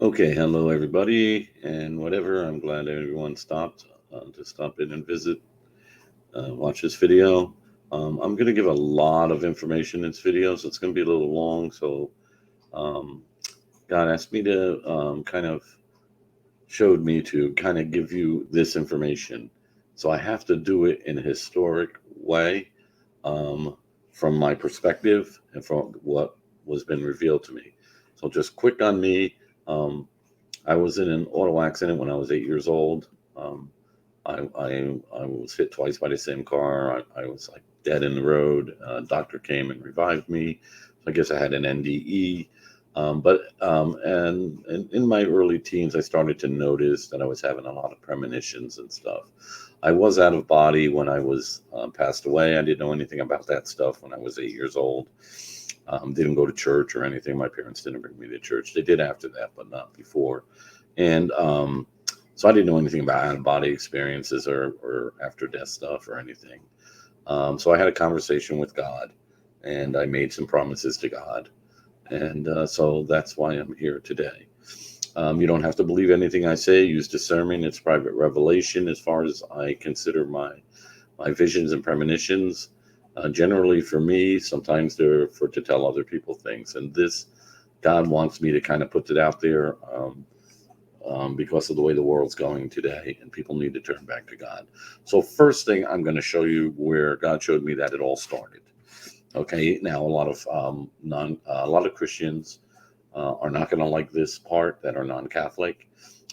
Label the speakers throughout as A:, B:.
A: Okay, hello everybody, and whatever. I'm glad everyone stopped to stop in and visit, watch this video. I'm going to give a lot of information in this video, so it's going to be a little long. So, um, God asked me to showed me to kind of give you this information. So I have to do it in a historic way, um, from my perspective and from what was been revealed to me. So just quick on me. Um, I was in an auto accident when I was 8 years old. Um, I was hit twice by the same car. I was like dead in the road. Doctor came and revived me. So I guess I had an NDE. And in my early teens, I started to notice that I was having a lot of premonitions and stuff. I was out of body when I was passed away. I didn't know anything about that stuff when I was 8 years old. Didn't go to church or anything. My parents didn't bring me to church. They did after that, but not before. And so I didn't know anything about out of body experiences or after death stuff or anything. So I had a conversation with God and I made some promises to God. And so that's why I'm here today. You don't have to believe anything I say. Use discernment. It's private revelation as far as I consider my visions and premonitions. Generally, for me, sometimes they're for to tell other people things, and this God wants me to kind of put it out there because of the way the world's going today, and people need to turn back to God. So, first thing I'm going to show you where God showed me that it all started. Okay, now a lot of Christians are not going to like this part that are non-Catholic.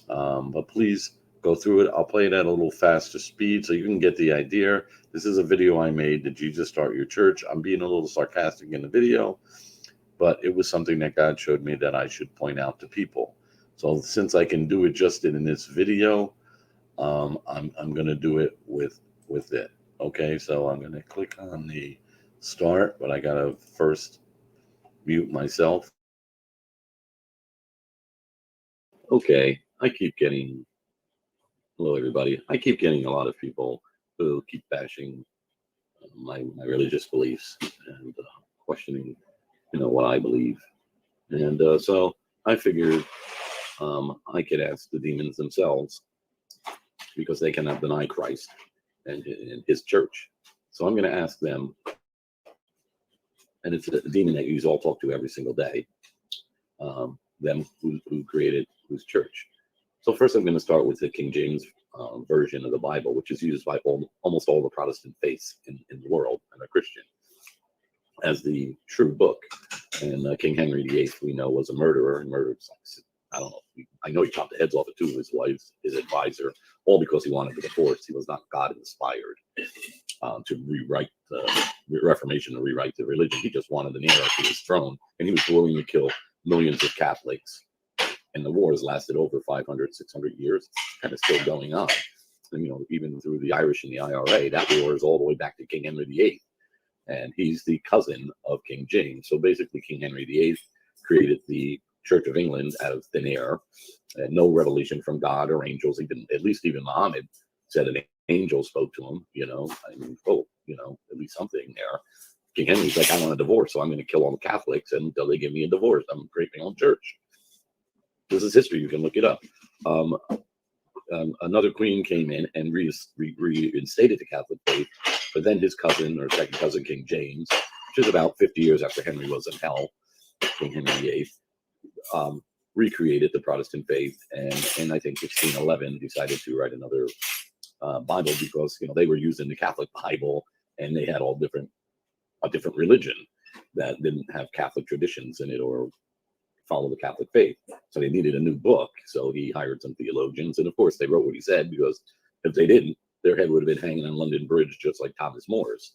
A: But please go through it. I'll play it at a little faster speed so you can get the idea. This is a video I made. Did Jesus start your church? I'm being a little sarcastic in the video, but it was something that God showed me that I should point out to people. So since I can do it just in this video, I'm going to do it with it. Okay, so I'm going to click on the start, but I got to first mute myself. Okay, I keep getting hello, everybody. I keep getting a lot of people who keep bashing my religious beliefs and questioning, what I believe. And so I figured I could ask the demons themselves because they cannot deny Christ and his church. So I'm going to ask them, and it's a demon that you all talk to every single day, them who created whose church. So first, I'm going to start with the King James version of the Bible, which is used by almost all the Protestant faiths in the world and are Christian as the true book. And King Henry VIII, we know, was a murderer and murdered, I don't know, I know he chopped the heads off of two of his wives, his advisor, all because he wanted the divorce. He was not God inspired to rewrite the Reformation, to rewrite the religion. He just wanted an heir to his throne, and he was willing to kill millions of Catholics. And the wars lasted over 500, 600 years, kind of still going on. And, even through the Irish and the IRA, that war is all the way back to King Henry VIII. And he's the cousin of King James. So basically, King Henry VIII created the Church of England out of thin air, and no revelation from God or angels. He didn't, at least even Muhammad said an angel spoke to him, at least something there. King Henry's like, I want a divorce, so I'm going to kill all the Catholics until they give me a divorce. I'm creating my own church. This is history. You can look it up. Another queen came in and reinstated the Catholic faith, but then his cousin or second cousin, King James, which is about 50 years after Henry was in hell, King Henry VIII, recreated the Protestant faith, and I think 1611 decided to write another Bible because they were using the Catholic Bible and they had a different religion that didn't have Catholic traditions in it or follow the Catholic faith. So they needed a new book. So he hired some theologians. And of course, they wrote what he said, because if they didn't, their head would have been hanging on London Bridge, just like Thomas More's,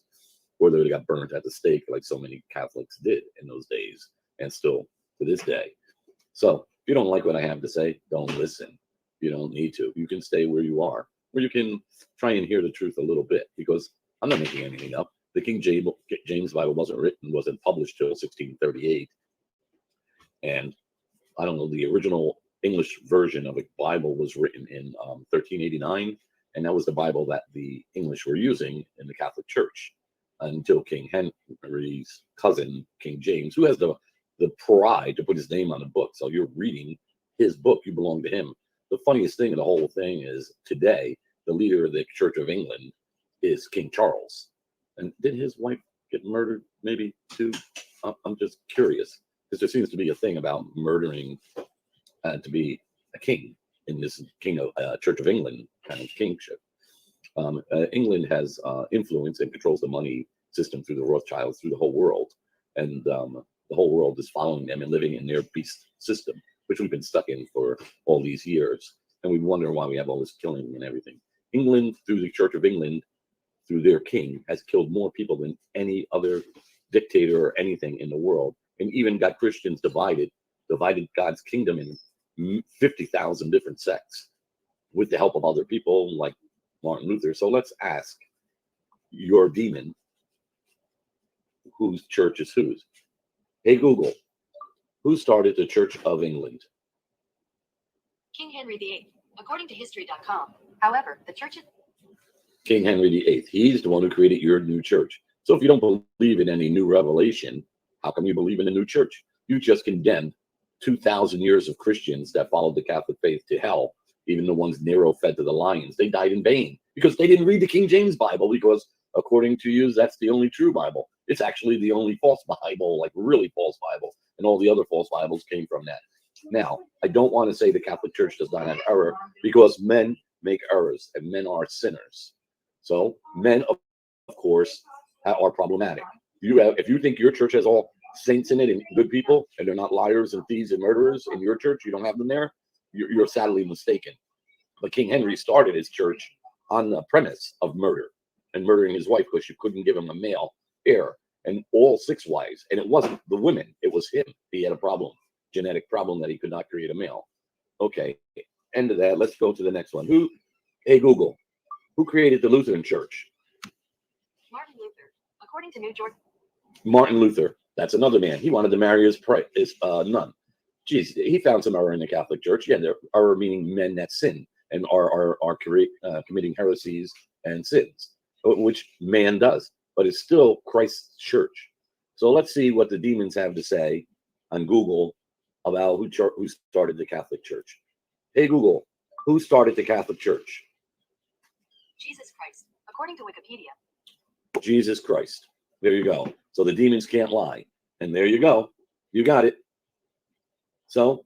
A: or they would have got burnt at the stake, like so many Catholics did in those days and still to this day. So if you don't like what I have to say, don't listen. You don't need to. You can stay where you are, or you can try and hear the truth a little bit, because I'm not making anything up. The King James Bible wasn't published till 1638. And I don't know, the original English version of the Bible was written in 1389. And that was the Bible that the English were using in the Catholic Church until King Henry's cousin, King James, who has the pride to put his name on the book. So you're reading his book. You belong to him. The funniest thing of the whole thing is today, the leader of the Church of England is King Charles. And did his wife get murdered maybe too? I'm just curious, because there seems to be a thing about murdering to be a king in this king of Church of England kind of kingship. England has influence and controls the money system through the Rothschilds, through the whole world. And the whole world is following them and living in their beast system, which we've been stuck in for all these years. And we wonder why we have all this killing and everything. England, through the Church of England, through their king, has killed more people than any other dictator or anything in the world, and even got Christians divided God's kingdom in 50,000 different sects with the help of other people like Martin Luther. So let's ask your demon, whose church is whose? Hey Google, who started the Church of England?
B: King Henry VIII, according to history.com. However, the church is
A: King Henry VIII. He's the one who created your new church. So if you don't believe in any new revelation, how come you believe in a new church? You just condemned 2,000 years of Christians that followed the Catholic faith to hell, even the ones Nero fed to the lions. They died in vain because they didn't read the King James Bible, because according to you, that's the only true Bible. It's actually the only false Bible, like really false Bible, and all the other false Bibles came from that. Now, I don't want to say the Catholic Church does not have error, because men make errors and men are sinners. So men, of course, are problematic. If you think your church has all saints in it and good people, and they're not liars and thieves and murderers in your church, you don't have them there, you're sadly mistaken. But King Henry started his church on the premise of murder and murdering his wife because you couldn't give him a male heir, and all 6 wives. And it wasn't the women, it was him. He had a problem, genetic problem, that he could not create a male. Okay, end of that. Let's go to the next one. Hey Google, who created the Lutheran Church?
B: Martin Luther, according to New York.
A: Martin Luther. That's another man. He wanted to marry his nun. Geez, he found some error in the Catholic Church. Yeah, there error meaning men that sin and are committing heresies and sins, which man does. But it's still Christ's church. So let's see what the demons have to say on Google about who started the Catholic Church. Hey Google, who started the Catholic Church?
B: Jesus Christ, according to Wikipedia.
A: Jesus Christ. There you go. So the demons can't lie. And there you go. You got it. So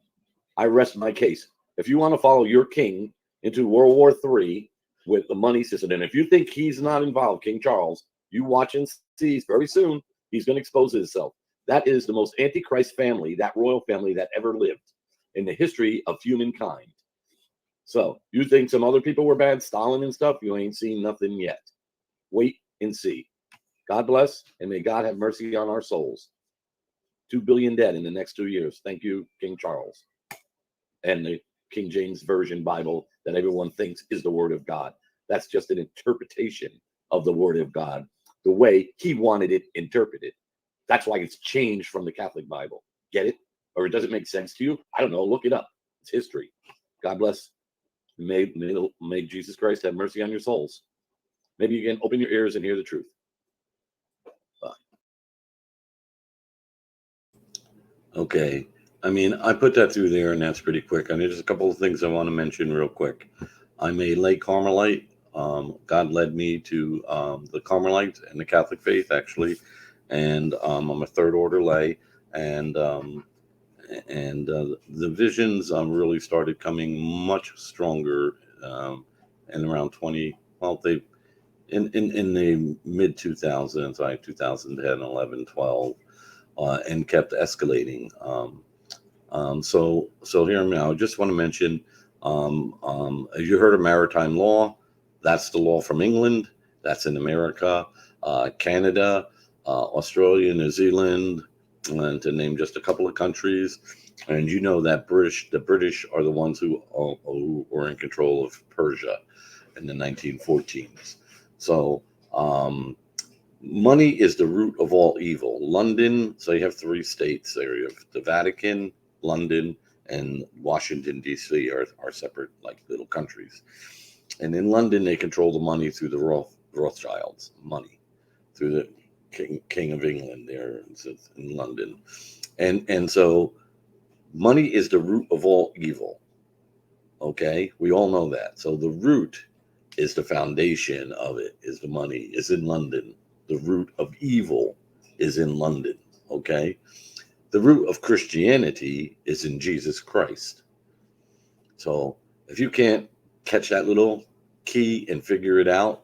A: I rest my case. If you want to follow your king into World War III with the money system, and if you think he's not involved, King Charles, you watch and see very soon, he's going to expose himself. That is the most AntiChrist family, that royal family that ever lived in the history of humankind. So you think some other people were bad, Stalin and stuff? You ain't seen nothing yet. Wait and see. God bless, and may God have mercy on our souls. 2 billion dead in the next 2 years. Thank you, King Charles. And the King James Version Bible that everyone thinks is the Word of God. That's just an interpretation of the Word of God, the way he wanted it interpreted. That's why it's changed from the Catholic Bible. Get it? Or it doesn't make sense to you? I don't know. Look it up. It's history. God bless. May Jesus Christ have mercy on your souls. Maybe you can open your ears and hear the truth. Bye. Okay. I mean, I put that through there, and that's pretty quick. I mean, there's a couple of things I want to mention real quick. I'm a lay Carmelite. God led me to the Carmelites and the Catholic faith, actually. And I'm a third order lay. And the visions really started coming much stronger in around 20, well, they in the mid 2000s, like 2010, 11, 12, and kept escalating. So hear me out. I just want to mention, as you heard of maritime law, that's the law from England. That's in America, Canada, Australia, New Zealand, and to name just a couple of countries. And you know that the British are the ones who were in control of Persia in the 1914s. So money is the root of all evil. London, so you have 3 states there. You have the Vatican, London, and Washington, D.C. are separate, like, little countries. And in London, they control the money through the Rothschilds, money, through the King of England there in London. And so Money is the root of all evil. Okay, we all know that. So the root is the foundation of it, is the money, is in London. The root of evil is in London. Okay, the root of Christianity is in Jesus Christ. So if you can't catch that little key and figure it out,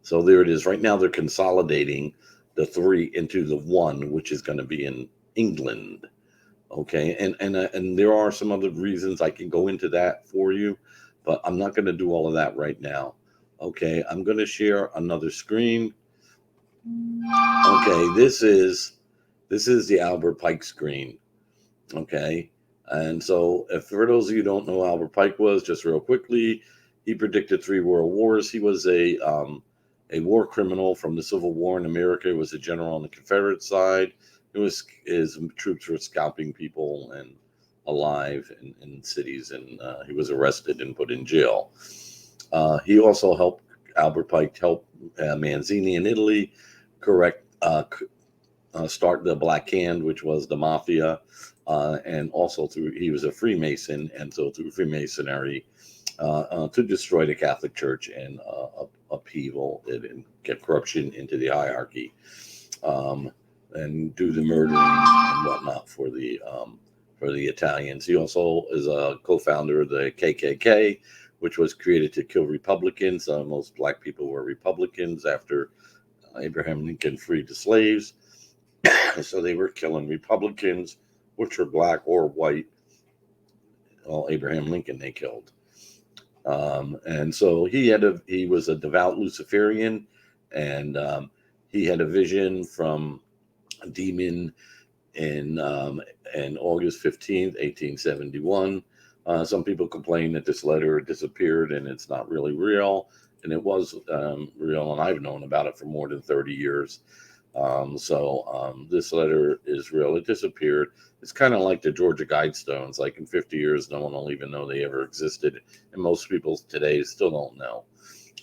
A: so there it is. Right now they're consolidating the three into the one, which is going to be in England. Okay, and there are some other reasons I can go into that for you, but I'm not going to do all of that right now. Okay, I'm going to share another screen. Okay, this is the Albert Pike screen. Okay, and so if for those of you who don't know who Albert Pike was, just real quickly, he predicted 3 world wars. He was a war criminal from the Civil War in America. He was a general on the Confederate side. His troops were scalping people and alive in cities, and he was arrested and put in jail. He also helped Albert Pike help Manzini in Italy correct start the Black Hand, which was the mafia, and also he was a Freemason, and so through Freemasonry to destroy the Catholic Church and upheaval it and get corruption into the hierarchy, and do the murdering and whatnot for the Italians. He also is a co-founder of the KKK, which was created to kill Republicans. Most black people were Republicans after Abraham Lincoln freed the slaves. So they were killing Republicans, which were black or white. Well, Abraham Lincoln they killed. And so he was a devout Luciferian, and he had a vision from a demon in August 15th, 1871. Some people complain that this letter disappeared and it's not really real, and it was real, and I've known about it for more than 30 years. This letter is real. It disappeared. It's kind of like the Georgia Guidestones. Like in 50 years, no one will even know they ever existed. And most people today still don't know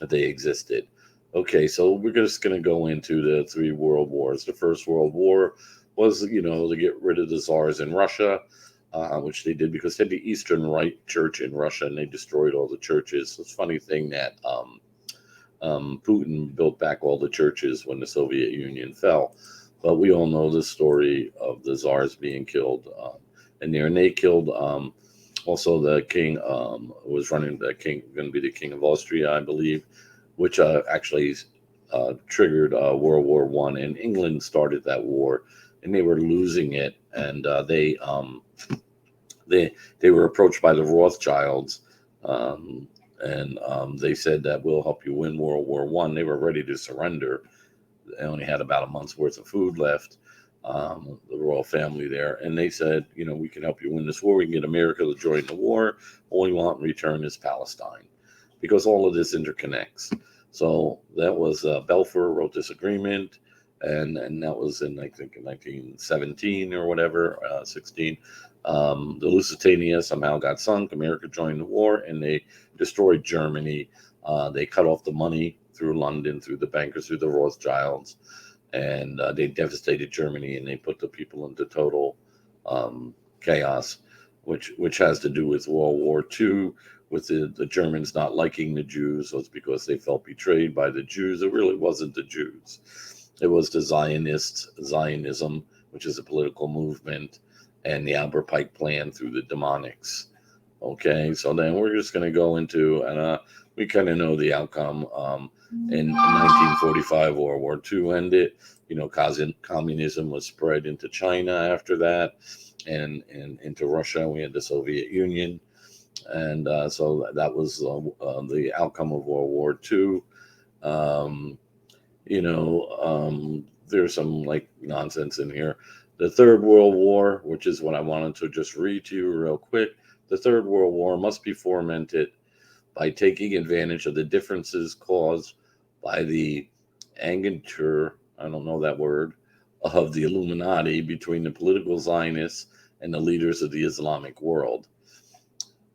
A: that they existed. Okay, so we're just going to go into the 3 world wars. The First World War was, to get rid of the czars in Russia, which they did because they had the Eastern Rite Church in Russia, and they destroyed all the churches. So it's a funny thing that Putin built back all the churches when the Soviet Union fell. But we all know the story of the czars being killed and they killed also the king was running going to be the king of Austria, I believe, which actually triggered World War I, and England started that war, and they were losing it, and they were approached by the Rothschilds. And they said that we'll help you win World War I. They were ready to surrender. They only had about a month's worth of food left, the royal family there. And they said, we can help you win this war. We can get America to join the war. All we want in return is Palestine, because all of this interconnects. So that was Balfour wrote this agreement, and that was in, I think, in 1917 or whatever, 16. The Lusitania somehow got sunk. America joined the war, and they destroyed Germany. They cut off the money through London, through the bankers, through the Rothschilds, and they devastated Germany, and they put the people into total chaos, which has to do with World War II, with the Germans not liking the Jews. So it's because they felt betrayed by the Jews. It really wasn't the Jews. It was the Zionists, Zionism, which is a political movement, and the Albert Pike plan through the demonics. Okay, so then we're just going to go into, and we kind of know the outcome. In 1945, World War II ended. Communism was spread into China after that, and into Russia. We had the Soviet Union, and so that was the outcome of World War II. There's some nonsense in here. The Third World War, which is what I wanted to just read to you real quick. The Third World War must be fomented by taking advantage of the differences caused by the agentur, I don't know that word, of the Illuminati between the political Zionists and the leaders of the Islamic world.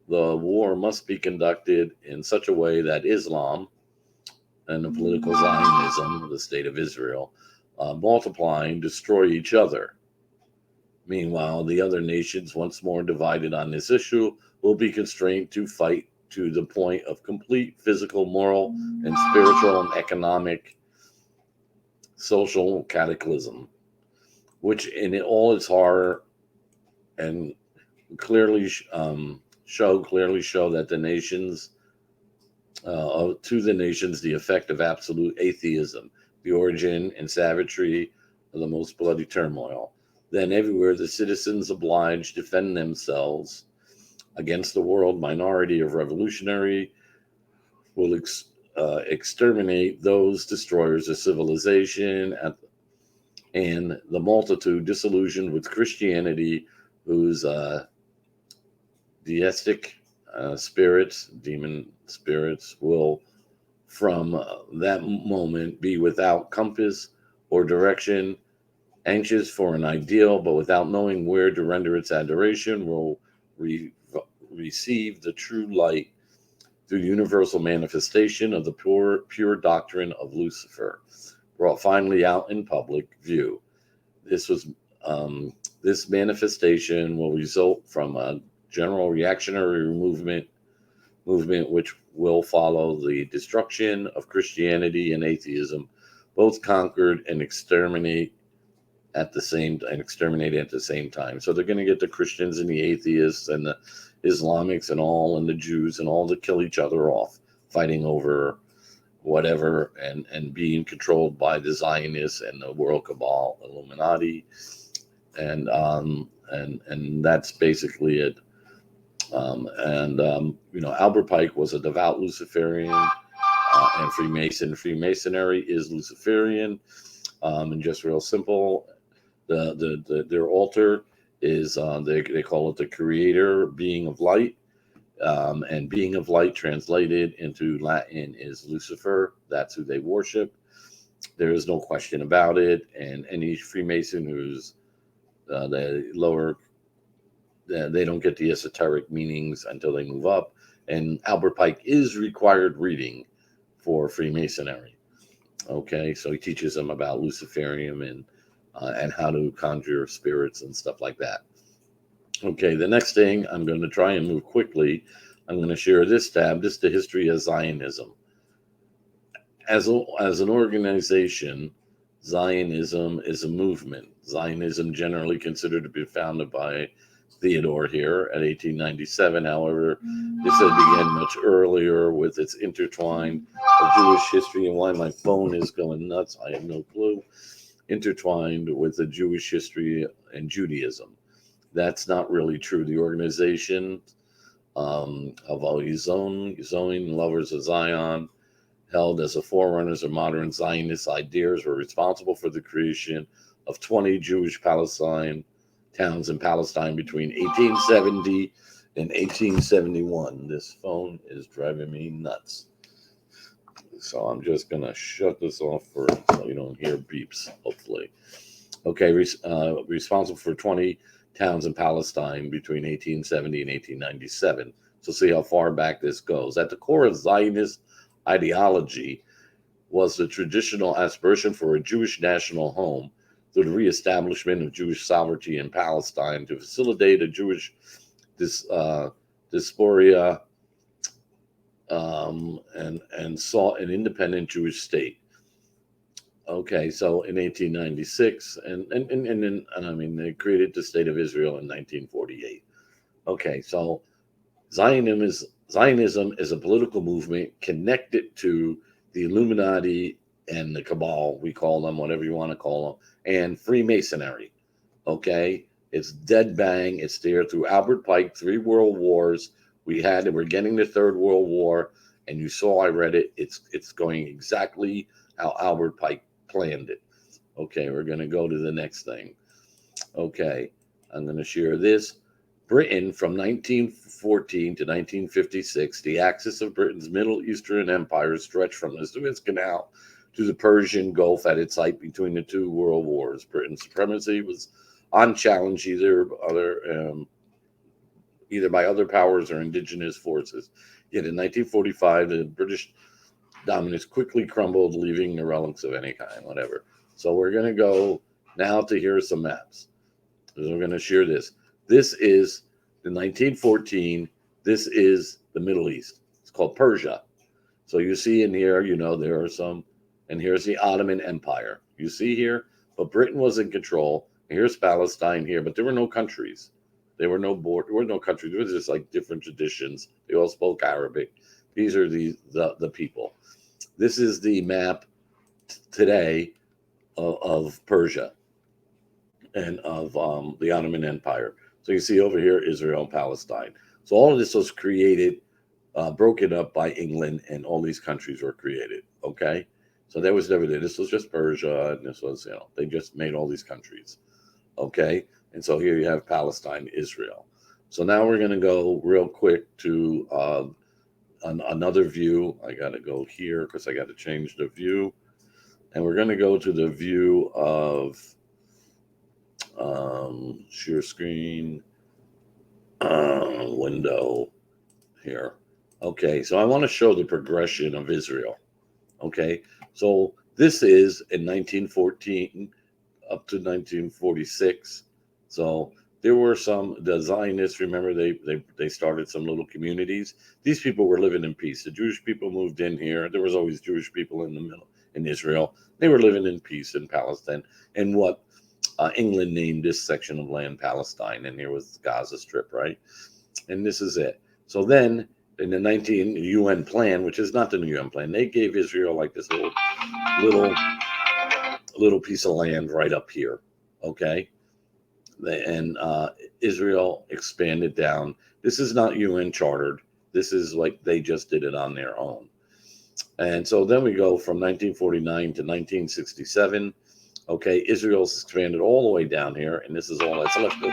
A: The war must be conducted in such a way that Islam and the political Zionism, the state of Israel, multiply and destroy each other. Meanwhile, the other nations, once more divided on this issue, will be constrained to fight to the point of complete physical, moral, and spiritual and economic social cataclysm, which in all its horror and clearly show that the nations to the nations the effect of absolute atheism, the origin and savagery of the most bloody turmoil. Then everywhere the citizens obliged defend themselves against the world minority of revolutionary will exterminate those destroyers of civilization and the multitude disillusioned with Christianity, whose deistic demon spirits, will from that moment be without compass or direction, anxious for an ideal, but without knowing where to render its adoration, will receive the true light through the universal manifestation of the pure doctrine of Lucifer, brought finally out in public view. This manifestation will result from a general reactionary movement which will follow the destruction of Christianity and atheism, both conquered and exterminate at the same time. So they're going to get the Christians and the atheists and the Islamics and the Jews and all to kill each other off, fighting over whatever and being controlled by the Zionists and the world cabal, Illuminati, and that's basically it. Albert Pike was a devout Luciferian and Freemason. Freemasonry is Luciferian, and just real simple. Their altar is they call it the Creator, being of light, and being of light translated into Latin is Lucifer. That's who they worship. There is no question about it. And any Freemason who's they don't get the esoteric meanings until they move up. And Albert Pike is required reading for Freemasonry. Okay, so he teaches them about Luciferium and how to conjure spirits and stuff like that. Okay, the next thing, I'm going to try and move quickly. I'm going to share this tab. This is the history of Zionism. As an organization, Zionism is a movement. Zionism generally considered to be founded by Theodore here at 1897. However, this had begun much earlier with its intertwine of Jewish history. And why my phone is going nuts, I have no clue. Intertwined with the Jewish history and Judaism. That's not really true. The organization of all Zion lovers of Zion, held as the forerunners of modern Zionist ideas, were responsible for the creation of 20 Jewish Palestine towns in Palestine between 1870 and 1871. This phone is driving me nuts. So I'm just going to shut this off so you don't hear beeps, hopefully. Okay, responsible for 20 towns in Palestine between 1870 and 1897. So see how far back this goes. At the core of Zionist ideology was the traditional aspiration for a Jewish national home through the reestablishment of Jewish sovereignty in Palestine to facilitate a Jewish diaspora and sought an independent Jewish state. Okay, so in 1896, and I mean, they created the state of Israel in 1948. Okay, so Zionism is a political movement connected to the Illuminati and the Cabal, we call them, whatever you want to call them, and Freemasonry. Okay, it's dead bang. It's there through Albert Pike, 3 world wars. We're getting the 3rd World War, and you saw, I read it. It's going exactly how Albert Pike planned it. Okay, we're going to go to the next thing. Okay, I'm going to share this. Britain, from 1914 to 1956, the axis of Britain's Middle Eastern empire stretched from the Suez Canal to the Persian Gulf at its height between the 2 world wars. Britain's supremacy was unchallenged either by other powers or indigenous forces. Yet in 1945, the British dominance quickly crumbled, leaving no relics of any kind, whatever. So we're going to go now to hear some maps. So we're going to share this. This is the 1914. This is the Middle East. It's called Persia. So you see in here, there are some, and here's the Ottoman Empire. You see here, but Britain was in control. Here's Palestine here, but there were no countries. There were no countries. There was just like different traditions. They all spoke Arabic. These are the people. This is the map today of Persia and of the Ottoman Empire. So you see over here, Israel and Palestine. So all of this was created, broken up by England, and all these countries were created. Okay, so that was never there. This was just Persia, and this was, they just made all these countries. Okay, and so here you have Palestine, Israel. So now we're going to go real quick to another view. I got to go here because I got to change the view, and we're going to go to the view of share screen window here. Okay, so I want to show the progression of Israel. Okay, so this is in 1914 up to 1946. So there were the Zionists, remember, they started some little communities. These people were living in peace. The Jewish people moved in here. There was always Jewish people in the middle in Israel. They were living in peace in Palestine, and what England named this section of land Palestine, and here was the Gaza Strip, right? And this is it. So then in the UN plan, which is not the UN plan, they gave Israel like this little piece of land right up here. Okay, and Israel expanded down. This is not UN chartered. This is like they just did it on their own. And so then we go from 1949 to 1967. Okay, Israel's expanded all the way down here, and this is all that's left of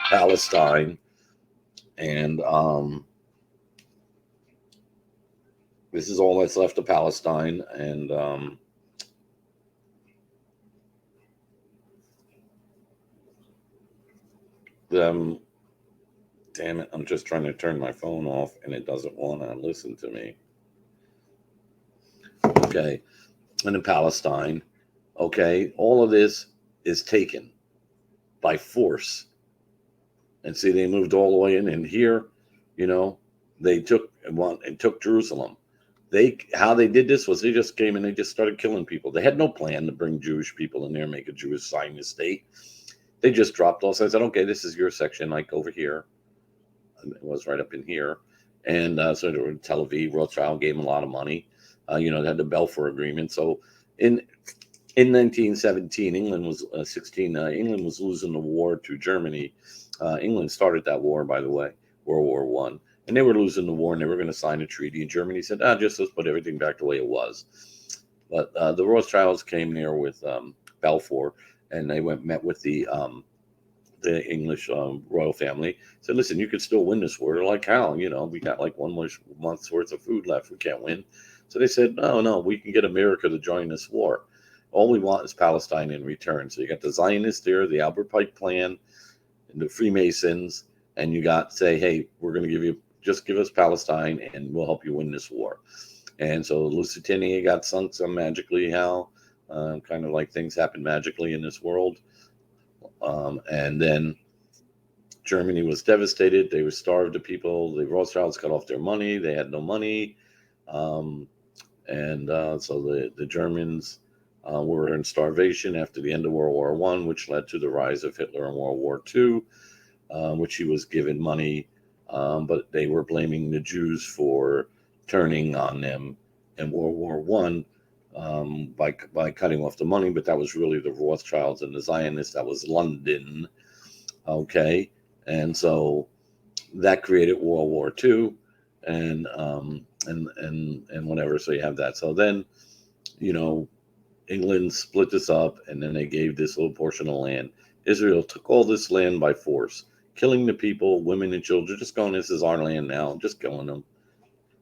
A: Palestine. And this is all that's left of Palestine. And damn it, I'm just trying to turn my phone off, and it doesn't want to listen to me. Okay, and in Palestine, okay, all of this is taken by force. And see, they moved all the way in, and here, they took Jerusalem. How they did this was they just came and they just started killing people. They had no plan to bring Jewish people in there and make a Jewish Zionist state. They just dropped all. So I said, okay, this is your section, like over here. And it was right up in here. And so they were in Tel Aviv. Rothschild gave them a lot of money. They had the Balfour Agreement. So in 1917, England was England was losing the war to Germany. England started that war, by the way, World War I. And they were losing the war, and they were going to sign a treaty. And Germany said, just let's put everything back the way it was. But the Rothschilds came there with Balfour, and they met with the English royal family. Said, listen, you could still win this war. They're like, how? We got like 1 more month's worth of food left. We can't win. So they said, no, we can get America to join this war. All we want is Palestine in return. So you got the Zionists there, the Albert Pike plan, and the Freemasons, and you got say, hey, we're going to give us Palestine, and we'll help you win this war. And so Lusitania got sunk some magically, kind of like things happen magically in this world. And then Germany was devastated. They were starved to people. The Rothschilds cut off their money. They had no money. So the Germans were in starvation after the end of World War I, which led to the rise of Hitler in World War II, which he was given money, but they were blaming the Jews for turning on them in World War I by cutting off the money. But that was really the Rothschilds and the Zionists. That was London, okay, and so that created World War II, and whatever. So you have that. So then, England split this up, and then they gave this little portion of land. Israel took all this land by force, killing the people, women and children, just going, this is our land now, just killing them,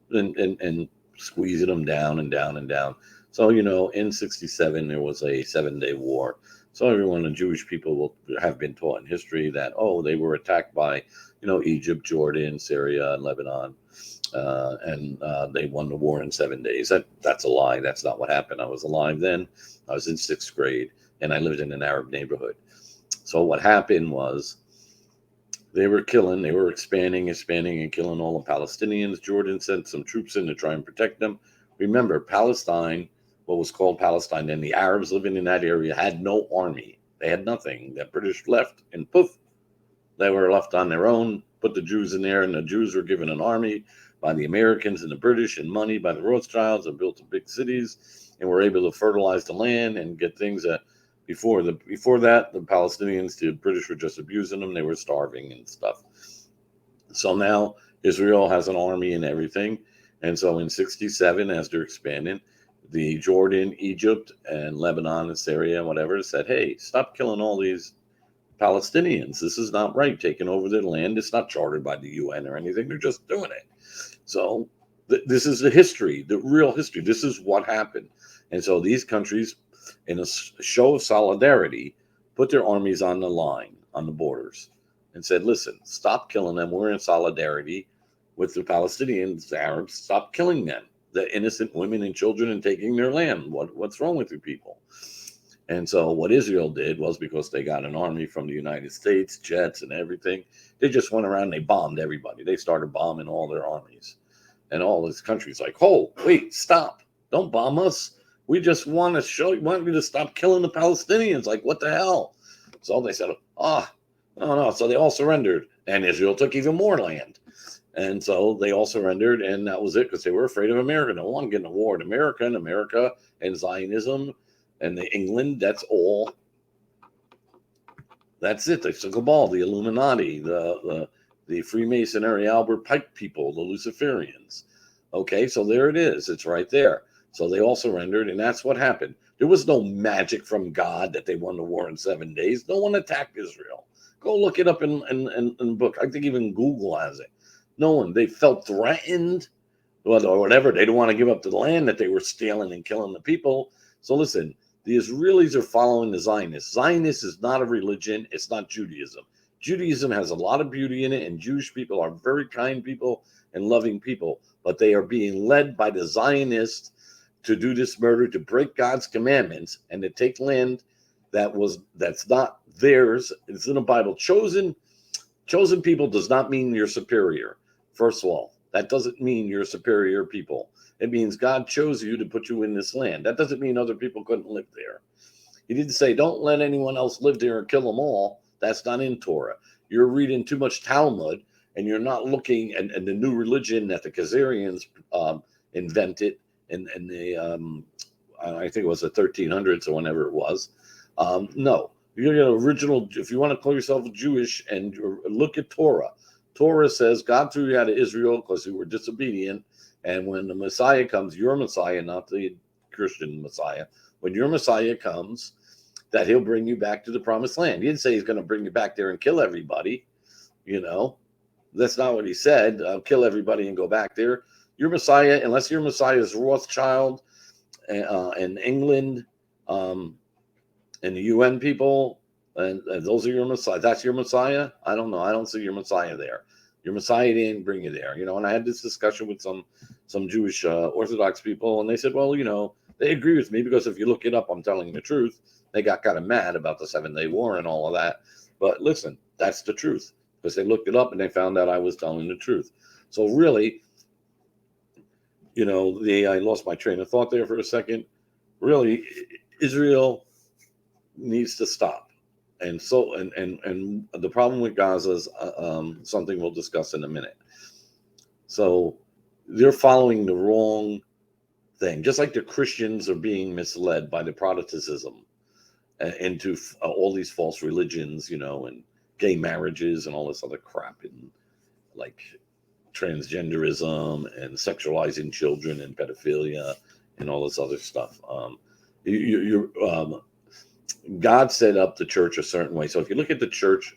A: and squeezing them down and down and down. So, in 67, there was a 7-day war. So everyone, the Jewish people will have been taught in history that, they were attacked by, Egypt, Jordan, Syria, and Lebanon. And they won the war in 7 days. That's a lie. That's not what happened. I was alive then. I was in 6th grade, and I lived in an Arab neighborhood. So what happened was they were expanding and killing all the Palestinians. Jordan sent some troops in to try and protect them. Remember, Palestine, what was called Palestine, and the Arabs living in that area had no army. They had nothing. The British left, and poof, they were left on their own. Put the Jews in there, and the Jews were given an army by the Americans and the British, and money by the Rothschilds, and built the big cities, and were able to fertilize the land and get things that before that, the Palestinians, the British were just abusing them. They were starving and stuff. So now Israel has an army and everything. And so in 67, as they're expanding, the Jordan, Egypt, and Lebanon and Syria and whatever said, hey, stop killing all these Palestinians. This is not right, taking over their land. It's not chartered by the UN or anything. They're just doing it. So this is the history, the real history. This is what happened. And so these countries, in a show of solidarity, put their armies on the line, on the borders, and said, listen, stop killing them. We're in solidarity with the Palestinians, the Arabs. Stop killing them, the innocent women and children, and taking their land. What's wrong with you people? And so what Israel did was, because they got an army from the United States, jets and everything, they just went around and they bombed everybody. They started bombing all their armies. And all these countries like, oh, wait, stop. Don't bomb us. We just want you to stop killing the Palestinians. Like, what the hell? So they said, no. So they all surrendered. And Israel took even more land. And so they all surrendered. And that was it, because they were afraid of America. No one getting a war in America and Zionism and England. That's all. That's it. The cabal, the Illuminati, the Freemasonry, Albert Pike people, the Luciferians. Okay, so there it is. It's right there. So they all surrendered, and that's what happened. There was no magic from God that they won the war in 7 days. No one attacked Israel. Go look it up in the book. I think even Google has it. No one. They felt threatened, or whatever. They didn't want to give up the land that they were stealing and killing the people. So listen, the Israelis are following the Zionists. Zionist is not a religion. It's not Judaism. Judaism has a lot of beauty in it, and Jewish people are very kind people and loving people, but they are being led by the Zionists to do this murder, to break God's commandments, and to take land that's not theirs. It's in the Bible. Chosen people does not mean you're superior. First of all, that doesn't mean you're superior people. It means God chose you to put you in this land. That doesn't mean other people couldn't live there. He didn't say, don't let anyone else live there and kill them all. That's not in Torah. You're reading too much Talmud, and you're not looking at the new religion that the Khazarians invented in the, I think it was the 1300s or whenever it was. No, you're an original. If you want to call yourself Jewish and look at Torah, Torah says God threw you out of Israel because you were disobedient. And when the Messiah comes, your Messiah, not the Christian Messiah, when your Messiah comes, that he'll bring you back to the promised land. He didn't say he's going to bring you back there and kill everybody. That's not what he said. Kill everybody and go back there. Your Messiah, unless your Messiah is Rothschild and England and the UN people, and those are your Messiah. That's your Messiah? I don't know. I don't see your Messiah there. Your Messiah didn't bring you there. And I had this discussion with some Jewish Orthodox people, and they said, well, they agree with me, because if you look it up, I'm telling the truth. They got kind of mad about the 7-Day War and all of that. But listen, that's the truth, because they looked it up and they found out I was telling the truth. So really, I lost my train of thought there for a second. Really, Israel needs to stop. And so, and the problem with Gaza is something we'll discuss in a minute. So they're following the wrong thing, just like the Christians are being misled by the Protestantism into all these false religions, and gay marriages and all this other crap, and like transgenderism and sexualizing children and pedophilia and all this other stuff. God set up the church a certain way. So if you look at the church,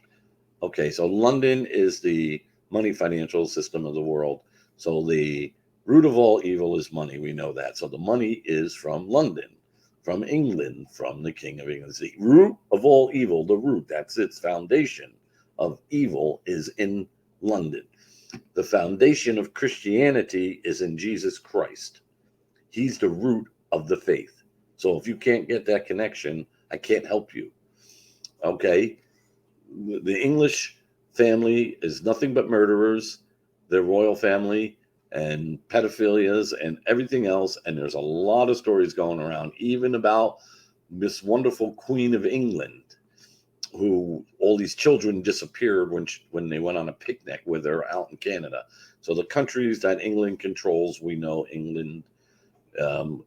A: okay, so London is the money financial system of the world. So the root of all evil is money. We know that. So the money is from London, from England, from the King of England. The root of all evil, the root, that's its foundation of evil, is in London. The foundation of Christianity is in Jesus Christ. He's the root of the faith. So if you can't get that connection, I can't help you. Okay? the English family is nothing but murderers, their royal family, and pedophilias and everything else. And there's a lot of stories going around, even about this wonderful Queen of England, who all these children disappeared when they went on a picnic with her out in Canada. So the countries that England controls, we know England. Um,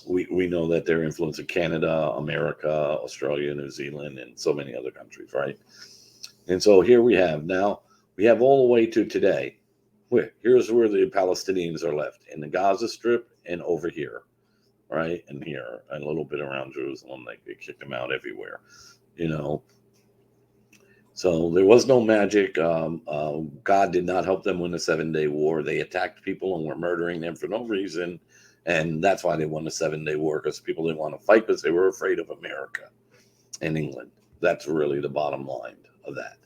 A: we know that they're influencing Canada, America, Australia, New Zealand, and so many other countries, right? And so here we have all the way to today. Here's where the Palestinians are left, in the Gaza Strip and over here, right? And here, and a little bit around Jerusalem. They kicked them out everywhere, you know. So there was no magic. God did not help them win the 7-Day War. They attacked people and were murdering them for no reason. And that's why they won the 7-Day War, because people didn't want to fight because they were afraid of America and England. That's really the bottom line of that.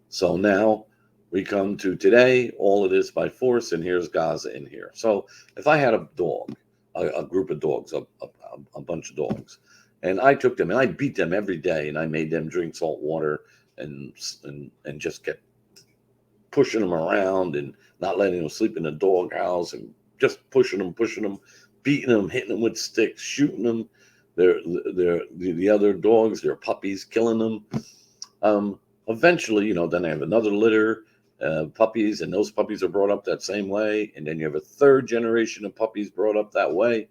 A: So now we come to today, all of this by force, and here's Gaza in here. So if I had a dog, a group of dogs, a bunch of dogs, and I took them and I beat them every day, and I made them drink salt water and just kept pushing them around and not letting them sleep in the dog house, and just pushing them, beating them, hitting them with sticks, shooting them. The other dogs, their puppies, killing them. Eventually, then they have another litter of puppies, and those puppies are brought up that same way. And then you have a third generation of puppies brought up that way,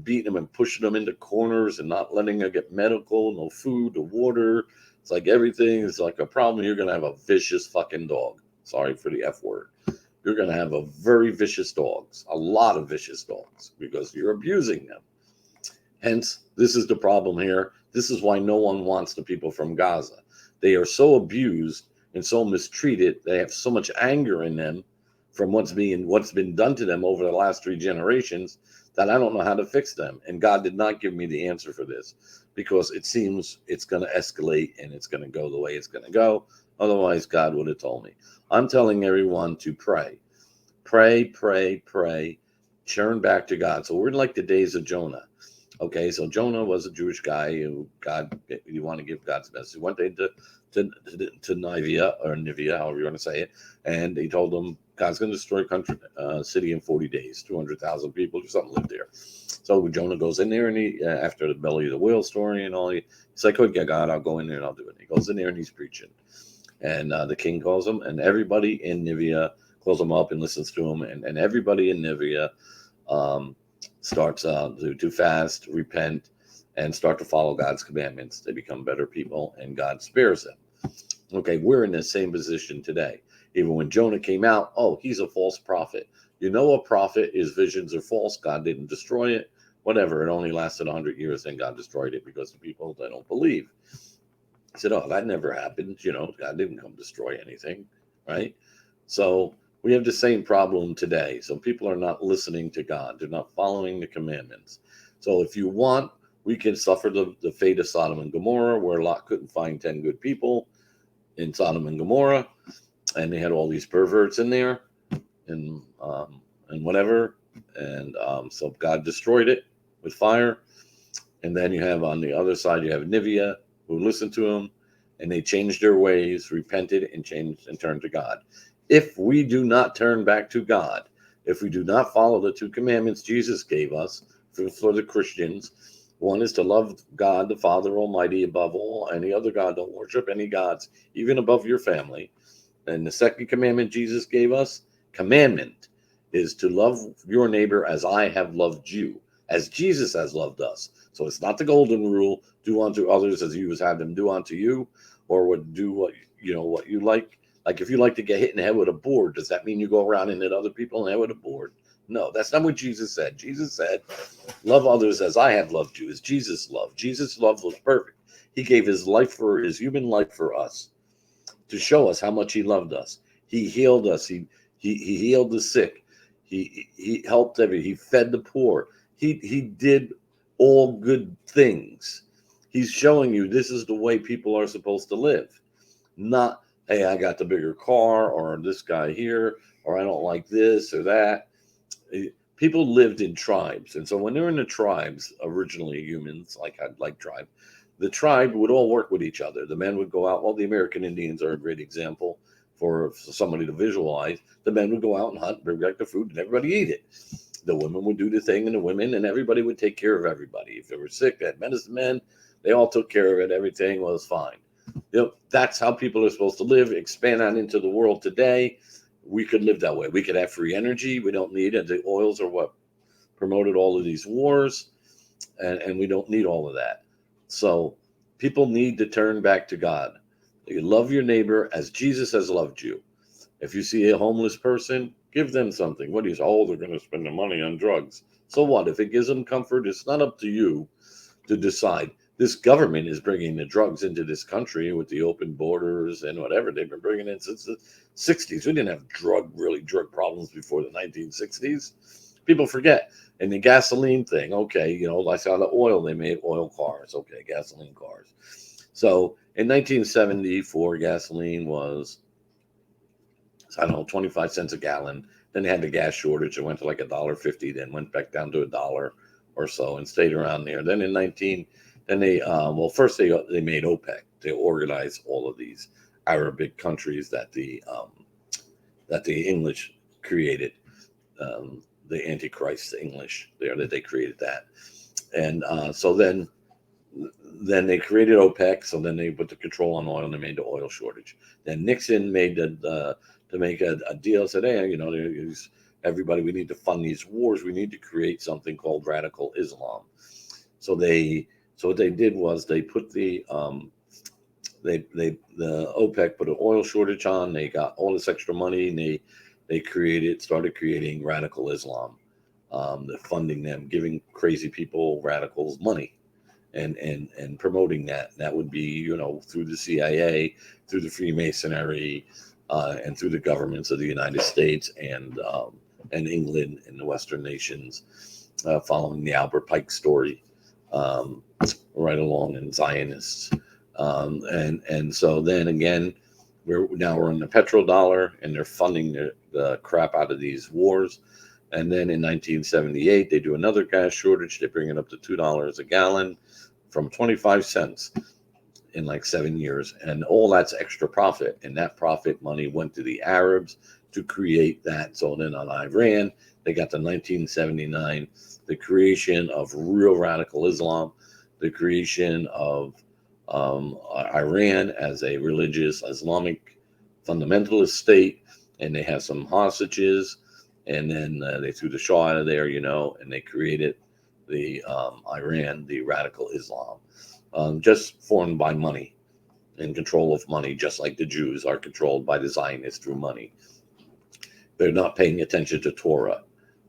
A: beating them and pushing them into corners and not letting them get medical, no food, no water. It's like everything is like a problem. You're going to have a vicious fucking dog. Sorry for the F word. You're going to have a very vicious dogs, a lot of vicious dogs, because you're abusing them. Hence, this is the problem here. This is why no one wants the people from Gaza. They are so abused and so mistreated. They have so much anger in them from what's been done to them over the last 3 generations, that I don't know how to fix them. And God did not give me the answer for this, because it seems it's going to escalate and it's going to go the way it's going to go. Otherwise, God would have told me. I'm telling everyone to pray. Pray, pray, pray. Turn back to God. So we're like the days of Jonah. Okay, so Jonah was a Jewish guy who you want to give God's message. He went into Nivea, however you want to say it, and he told them God's going to destroy city in 40 days. 200,000 people or something lived there. So Jonah goes in there, and he, after the belly of the whale story and all, he's like, "Oh yeah, God, I'll go in there and I'll do it." He goes in there and he's preaching, and the king calls him, and everybody in Nivea calls him up and listens to him, and everybody in Nivea starts to fast, repent, and start to follow God's commandments. They become better people, and God spares them. Okay, we're in the same position today. Even when Jonah came out, he's a false prophet. A prophet, his visions are false. God didn't destroy it. Whatever, it only lasted 100 years, then God destroyed it because the people, they don't believe. I said, that never happened. God didn't come destroy anything, right? So we have the same problem today. So people are not listening to God. They're not following the commandments. So if you want, we can suffer the fate of Sodom and Gomorrah, where Lot couldn't find 10 good people in Sodom and Gomorrah, and they had all these perverts in there, and whatever. And so God destroyed it with fire. And then you have on the other side, you have Nivea, who listened to him, and they changed their ways, repented, and changed and turned to God. If we do not turn back to God, if we do not follow the 2 commandments Jesus gave us for the Christians, one is to love God, the Father Almighty, above all any other God. Don't worship any gods, even above your family. And the second commandment Jesus gave us, commandment, is to love your neighbor as I have loved you, as Jesus has loved us. So it's not the golden rule, do unto others as you would have them do unto you, or would do what you like. Like if you like to get hit in the head with a board, does that mean you go around and hit other people in the head with a board? No, that's not what Jesus said. Jesus said, love others as I have loved you, as Jesus loved. Jesus' love was perfect. He gave his human life for us, to show us how much he loved us. He healed us. He healed the sick. He helped he fed the poor. He did all good things. He's showing you this is the way people are supposed to live. Not, hey, I got the bigger car, or this guy here, or I don't like this or that. People lived in tribes. And so when they're in the tribes, originally humans, like tribe, the tribe would all work with each other. The men would go out. Well, the American Indians are a great example for somebody to visualize. The men would go out and hunt, bring back the food, and everybody eat it. The women would do the thing, and the women, and everybody would take care of everybody. If they were sick, they had medicine men. They all took care of it. Everything was fine. That's how people are supposed to live. Expand out into the world today. We could live that way. We could have free energy. We don't need it. The oils are what promoted all of these wars, and we don't need all of that. So people need to turn back to God. You love your neighbor as Jesus has loved you. If you see a homeless person, give them something. What do you say? Oh, they're going to spend the money on drugs. So what? If it gives them comfort, it's not up to you to decide. This government is bringing the drugs into this country with the open borders and whatever. They've been bringing it since the 60s. We didn't have drug problems before the 1960s. People forget. And the gasoline thing, okay, I saw the oil, they made oil cars, okay, gasoline cars. So in 1974, gasoline was, I don't know, 25 cents a gallon. Then they had the gas shortage. It went to like $1.50, then went back down to $1 or so and stayed around there. Then first they made OPEC. They organized all of these Arabic countries that the English created. The AntiChrist, the English there, that they created that. And so then they created OPEC. So then they put the control on oil and they made the oil shortage. Then Nixon made to make a deal, said, hey, everybody, we need to fund these wars. We need to create something called radical Islam. So what they did was they put the OPEC put an oil shortage on. They got all this extra money, and they started creating radical Islam. They're funding them, giving crazy people, radicals, money, and promoting that. That would be, through the CIA, through the Freemasonry, and through the governments of the United States and England and the Western nations, following the Albert Pike story, right along, in Zionists. And so then again, we're in the petrodollar, and they're funding the crap out of these wars. And then in 1978, they do another gas shortage. They bring it up to $2 a gallon from 25 cents in like 7 years. And all that's extra profit. And that profit money went to the Arabs to create that. So then on Iran, they got the 1979, the creation of real radical Islam, the creation of Iran as a religious Islamic fundamentalist state, and they have some hostages, and then they threw the Shah out of there, and they created the Iran, the radical Islam, just formed by money and control of money, just like the Jews are controlled by the Zionists through money. They're not paying attention to Torah.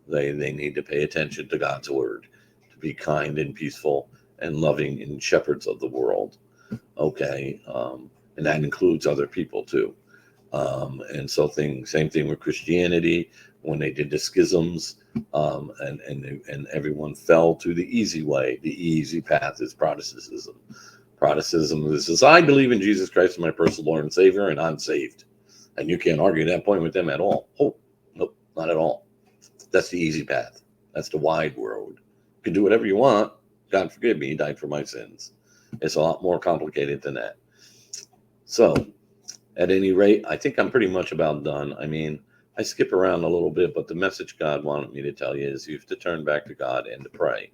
A: They need to pay attention to God's word, to be kind and peaceful and loving and shepherds of the world. Okay, and that includes other people too. And so same thing with Christianity, when they did the schisms, and everyone fell to the easy way. The easy path is Protestantism. Protestantism is, I believe in Jesus Christ as my personal Lord and Savior, and I'm saved. And you can't argue that point with them at all. Oh, nope, not at all. That's the easy path. That's the wide road. You can do whatever you want. God forgive me, he died for my sins. It's a lot more complicated than that. So, at any rate, I think I'm pretty much about done. I mean, I skip around a little bit, but the message God wanted me to tell you is you have to turn back to God and to pray.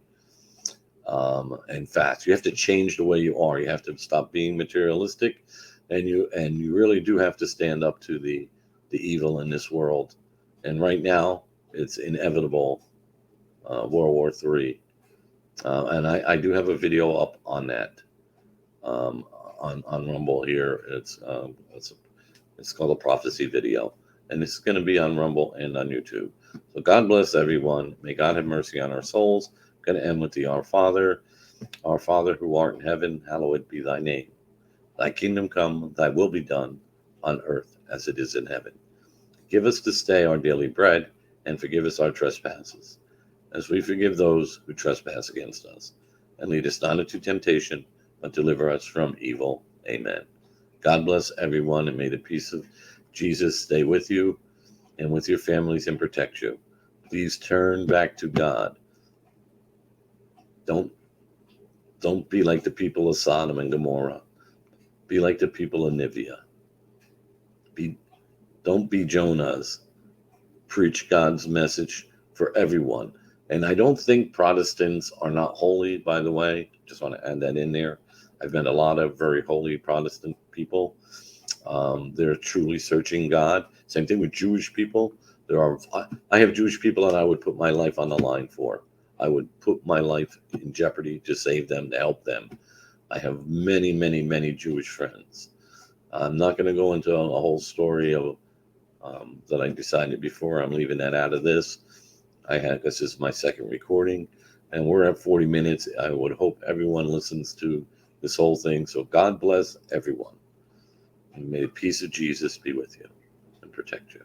A: And fast. You have to change the way you are. You have to stop being materialistic, and you really do have to stand up to the evil in this world. And right now, it's inevitable. World War III. And I do have a video up on that, on Rumble here. It's called a prophecy video, and it's going to be on Rumble and on YouTube. So God bless everyone. May God have mercy on our souls. I'm going to end with the Our Father who art in heaven, hallowed be thy name. Thy kingdom come, thy will be done on earth as it is in heaven. Give us this day our daily bread, and forgive us our trespasses, as we forgive those who trespass against us. And lead us not into temptation, but deliver us from evil. Amen. God bless everyone, and may the peace of Jesus stay with you and with your families and protect you. Please turn back to God. Don't Don't be like the people of Sodom and Gomorrah. Be like the people of Nineveh. Don't be Jonahs. Preach God's message for everyone. And I don't think Protestants are not holy, by the way. Just want to add that in there. I've met a lot of very holy Protestant people. They're truly searching God. Same thing with Jewish people. I have Jewish people that I would put my life on the line for. I would put my life in jeopardy to save them, to help them. I have many, many, many Jewish friends. I'm not going to go into a whole story of that I decided before. I'm leaving that out of this. This is my second recording, and we're at 40 minutes. I would hope everyone listens to this whole thing. So God bless everyone. And may the peace of Jesus be with you and protect you.